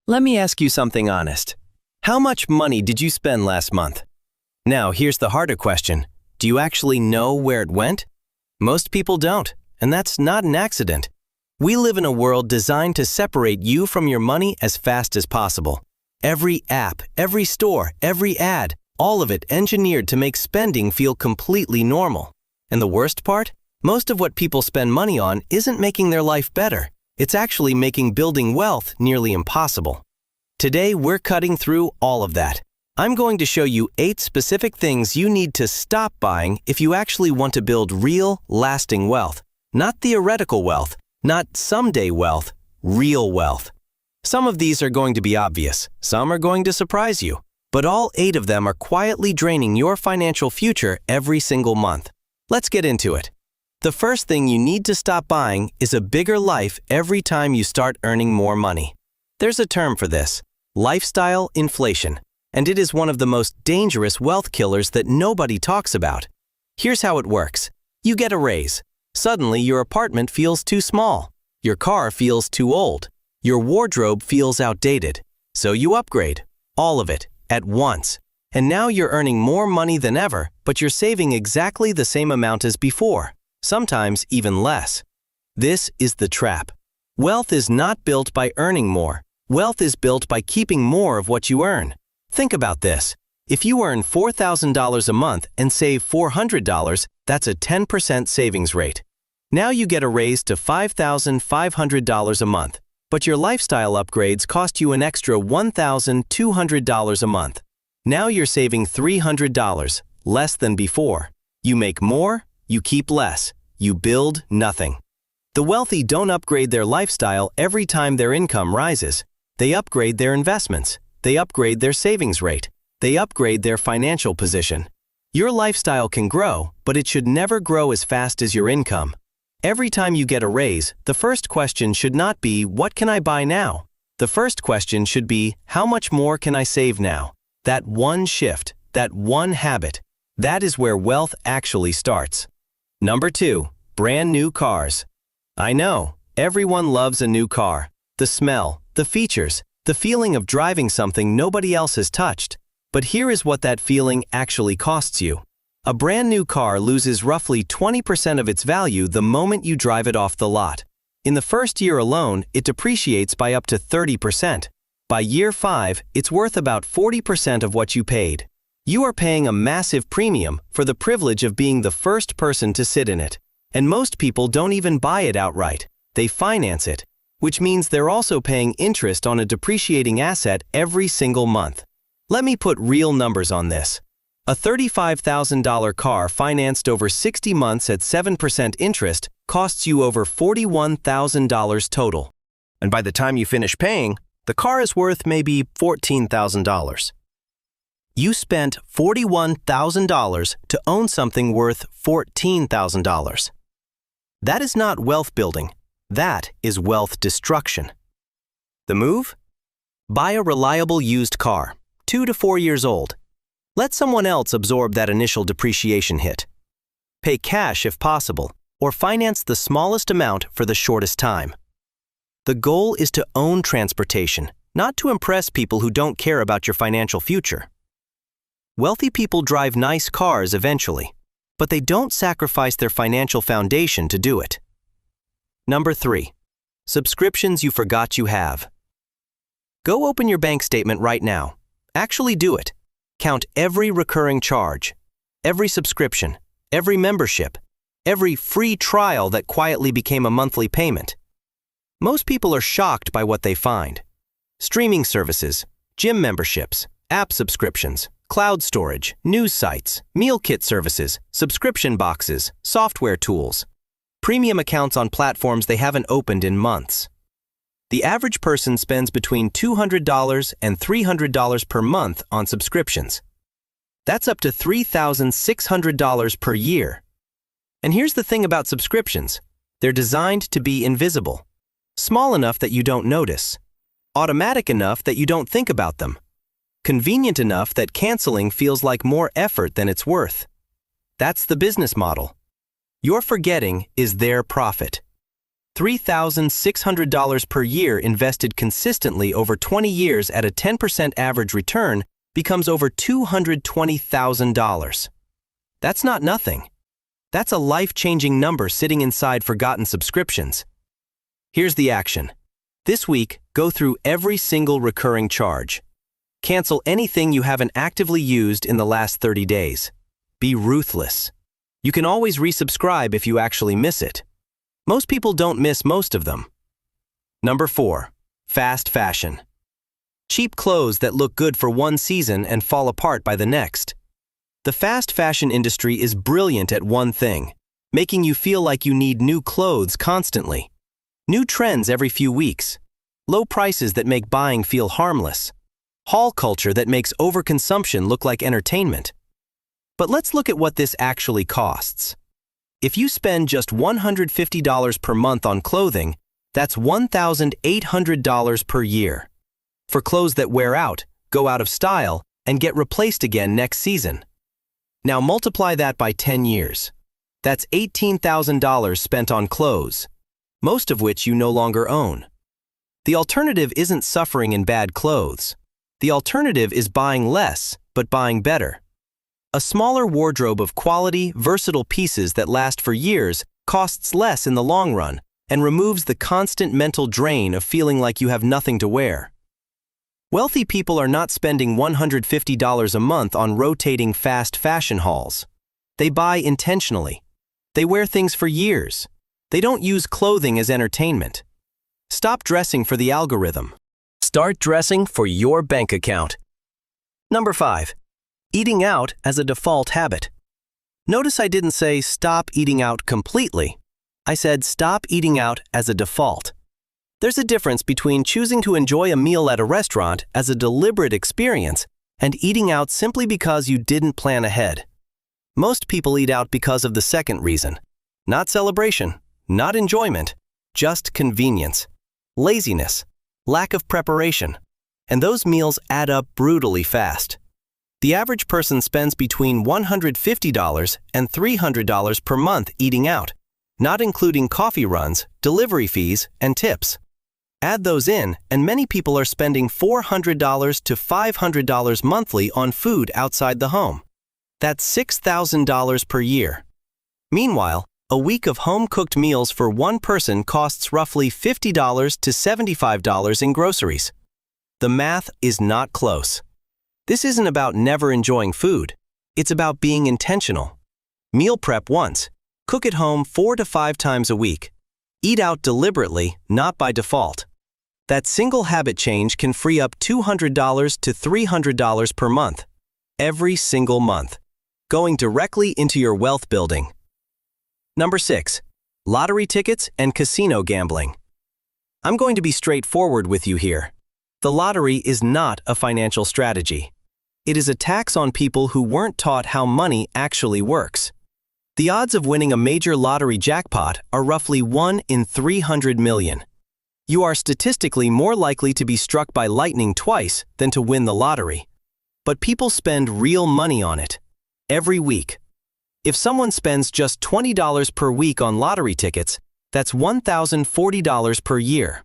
Let me ask you something honest. How much money did you spend last month? Now, here's the harder question. Do you actually know where it went? Most people don't, and that's not an accident. We live in a world designed to separate you from your money as fast as possible. Every app, every store, every ad, all of it engineered to make spending feel completely normal. And the worst part? Most of what people spend money on isn't making their life better. It's actually making building wealth nearly impossible. Today, we're cutting through all of that. I'm going to show you 8 specific things you need to stop buying if you actually want to build real, lasting wealth. Not theoretical wealth, not someday wealth, real wealth. Some of these are going to be obvious, some are going to surprise you, but all 8 of them are quietly draining your financial future every single month. Let's get into it. The first thing you need to stop buying is a bigger life every time you start earning more money. There's a term for this, lifestyle inflation, and it is one of the most dangerous wealth killers that nobody talks about. Here's how it works. You get a raise. Suddenly, your apartment feels too small. Your car feels too old. Your wardrobe feels outdated. So you upgrade. All of it, at once. And now you're earning more money than ever, but you're saving exactly the same amount as before. Sometimes even less. This is the trap. Wealth is not built by earning more. Wealth is built by keeping more of what you earn. Think about this. If you earn $4,000 a month and save $400, that's a 10% savings rate. Now you get a raise to $5,500 a month, but your lifestyle upgrades cost you an extra $1,200 a month. Now you're saving $300, less than before. You make more, you keep less. You build nothing. The wealthy don't upgrade their lifestyle every time their income rises. They upgrade their investments. They upgrade their savings rate. They upgrade their financial position. Your lifestyle can grow, but it should never grow as fast as your income. Every time you get a raise, the first question should not be, what can I buy now? The first question should be, how much more can I save now? That one shift, that one habit, that is where wealth actually starts. Number 2, brand new cars. I know, everyone loves a new car. The smell, the features, the feeling of driving something nobody else has touched. But here is what that feeling actually costs you. A brand new car loses roughly 20% of its value the moment you drive it off the lot. In the first year alone, it depreciates by up to 30%. By year 5, it's worth about 40% of what you paid. You are paying a massive premium for the privilege of being the first person to sit in it. And most people don't even buy it outright. They finance it, which means they're also paying interest on a depreciating asset every single month. Let me put real numbers on this. A $35,000 car financed over 60 months at 7% interest costs you over $41,000 total. And by the time you finish paying, the car is worth maybe $14,000. You spent $41,000 to own something worth $14,000. That is not wealth building. That is wealth destruction. The move? Buy a reliable used car, 2 to 4 years old. Let someone else absorb that initial depreciation hit. Pay cash if possible, or finance the smallest amount for the shortest time. The goal is to own transportation, not to impress people who don't care about your financial future. Wealthy people drive nice cars eventually, but they don't sacrifice their financial foundation to do it. Number 3, subscriptions you forgot you have. Go open your bank statement right now. Actually do it. Count every recurring charge, every subscription, every membership, every free trial that quietly became a monthly payment. Most people are shocked by what they find. Streaming services, gym memberships, app subscriptions, cloud storage, news sites, meal kit services, subscription boxes, software tools, premium accounts on platforms they haven't opened in months. The average person spends between $200 and $300 per month on subscriptions. That's up to $3,600 per year. And here's the thing about subscriptions. They're designed to be invisible. Small enough that you don't notice. Automatic enough that you don't think about them. Convenient enough that canceling feels like more effort than it's worth. That's the business model. Your forgetting is their profit. $3,600 per year invested consistently over 20 years at a 10% average return becomes over $220,000. That's not nothing. That's a life-changing number sitting inside forgotten subscriptions. Here's the action. This week, go through every single recurring charge. Cancel anything you haven't actively used in the last 30 days. Be ruthless. You can always resubscribe if you actually miss it. Most people don't miss most of them. Number 4. Fast fashion. Cheap clothes that look good for one season and fall apart by the next. The fast fashion industry is brilliant at one thing, making you feel like you need new clothes constantly. New trends every few weeks. Low prices that make buying feel harmless. Haul culture that makes overconsumption look like entertainment. But let's look at what this actually costs. If you spend just $150 per month on clothing, that's $1,800 per year. For clothes that wear out, go out of style, and get replaced again next season. Now multiply that by 10 years. That's $18,000 spent on clothes, most of which you no longer own. The alternative isn't suffering in bad clothes. The alternative is buying less, but buying better. A smaller wardrobe of quality, versatile pieces that last for years costs less in the long run and removes the constant mental drain of feeling like you have nothing to wear. Wealthy people are not spending $150 a month on rotating fast fashion hauls. They buy intentionally. They wear things for years. They don't use clothing as entertainment. Stop dressing for the algorithm. Start dressing for your bank account. Number 5. Eating out as a default habit. Notice I didn't say stop eating out completely. I said stop eating out as a default. There's a difference between choosing to enjoy a meal at a restaurant as a deliberate experience and eating out simply because you didn't plan ahead. Most people eat out because of the second reason. Not celebration, not enjoyment, just convenience, laziness, lack of preparation, and those meals add up brutally fast. The average person spends between $150 and $300 per month eating out, not including coffee runs, delivery fees, and tips. Add those in, and many people are spending $400 to $500 monthly on food outside the home. That's $6,000 per year. Meanwhile, a week of home-cooked meals for one person costs roughly $50 to $75 in groceries. The math is not close. This isn't about never enjoying food. It's about being intentional. Meal prep once. Cook at home 4 to 5 times a week. Eat out deliberately, not by default. That single habit change can free up $200 to $300 per month. Every single month. Going directly into your wealth building. Number 6. Lottery tickets and casino gambling. I'm going to be straightforward with you here. The lottery is not a financial strategy. It is a tax on people who weren't taught how money actually works. The odds of winning a major lottery jackpot are roughly 1 in 300 million. You are statistically more likely to be struck by lightning twice than to win the lottery. But people spend real money on it. Every week. If someone spends just $20 per week on lottery tickets, that's $1,040 per year.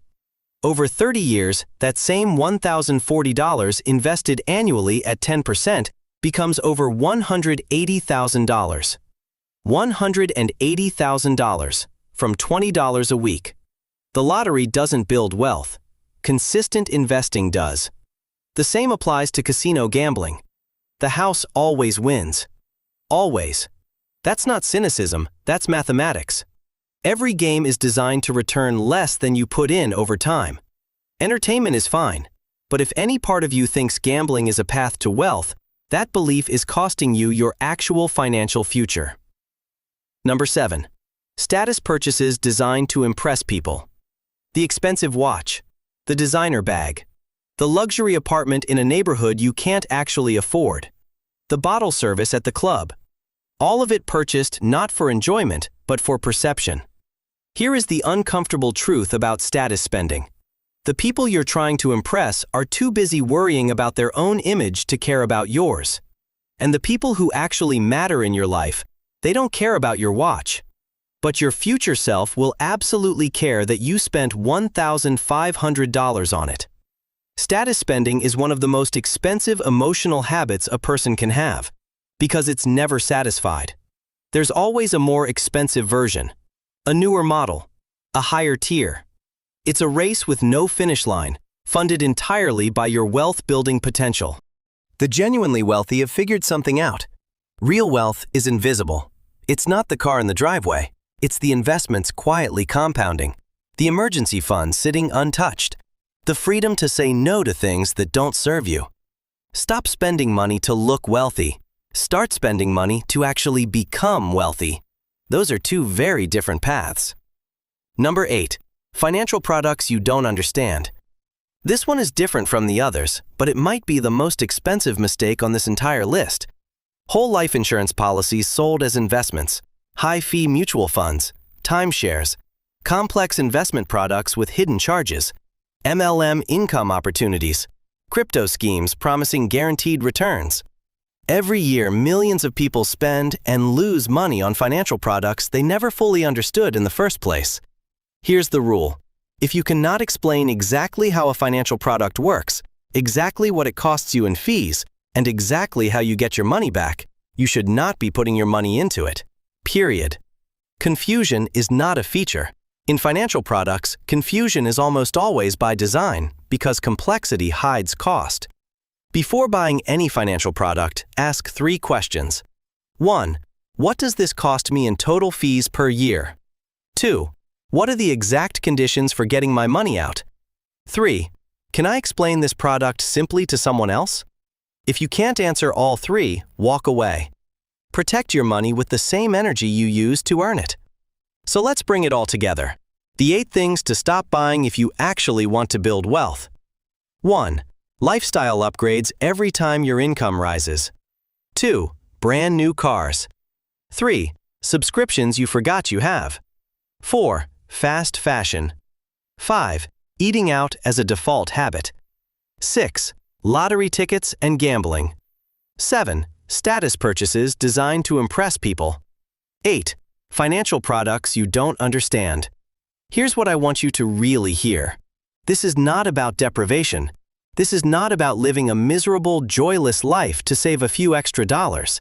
Over 30 years, that same $1,040 invested annually at 10% becomes over $180,000. $180,000 from $20 a week. The lottery doesn't build wealth. Consistent investing does. The same applies to casino gambling. The house always wins. Always. That's not cynicism, that's mathematics. Every game is designed to return less than you put in over time. Entertainment is fine, but if any part of you thinks gambling is a path to wealth, that belief is costing you your actual financial future. Number 7. Status purchases designed to impress people. The expensive watch, the designer bag, the luxury apartment in a neighborhood you can't actually afford, the bottle service at the club. All of it purchased not for enjoyment, but for perception. Here is the uncomfortable truth about status spending. The people you're trying to impress are too busy worrying about their own image to care about yours. And the people who actually matter in your life, they don't care about your watch. But your future self will absolutely care that you spent $1,500 on it. Status spending is one of the most expensive emotional habits a person can have, because it's never satisfied. There's always a more expensive version, a newer model, a higher tier. It's a race with no finish line, funded entirely by your wealth-building potential. The genuinely wealthy have figured something out. Real wealth is invisible. It's not the car in the driveway. It's the investments quietly compounding, the emergency fund sitting untouched, the freedom to say no to things that don't serve you. Stop spending money to look wealthy. Start spending money to actually become wealthy. Those are two very different paths. Number 8. Financial products you don't understand. This one is different from the others, but it might be the most expensive mistake on this entire list. Whole life insurance policies sold as investments, high-fee mutual funds, timeshares, complex investment products with hidden charges, MLM income opportunities, crypto schemes promising guaranteed returns. Every year, millions of people spend and lose money on financial products they never fully understood in the first place. Here's the rule. If you cannot explain exactly how a financial product works, exactly what it costs you in fees, and exactly how you get your money back, you should not be putting your money into it. Period. Confusion is not a feature. In financial products, confusion is almost always by design because complexity hides cost. Before buying any financial product, ask 3 questions. 1. What does this cost me in total fees per year? 2. What are the exact conditions for getting my money out? 3. Can I explain this product simply to someone else? If you can't answer all 3, walk away. Protect your money with the same energy you use to earn it. So let's bring it all together. The 8 things to stop buying if you actually want to build wealth. 1. Lifestyle upgrades every time your income rises. 2. Brand new cars. 3. Subscriptions you forgot you have. 4. Fast fashion. 5. Eating out as a default habit. 6. Lottery tickets and gambling. 7. Status purchases designed to impress people. 8. Financial products you don't understand. Here's what I want you to really hear. This is not about deprivation. This is not about living a miserable, joyless life to save a few extra dollars.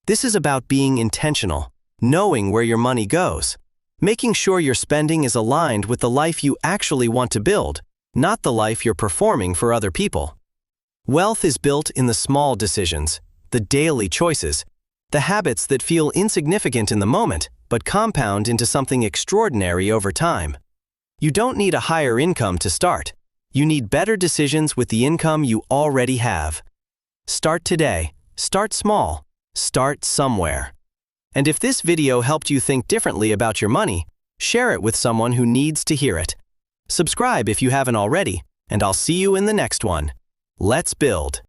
This is about being intentional, knowing where your money goes, making sure your spending is aligned with the life you actually want to build, not the life you're performing for other people. Wealth is built in the small decisions, the daily choices, the habits that feel insignificant in the moment but compound into something extraordinary over time. You don't need a higher income to start. You need better decisions with the income you already have. Start today. Start small. Start somewhere. And if this video helped you think differently about your money, share it with someone who needs to hear it. Subscribe if you haven't already, and I'll see you in the next one. Let's build.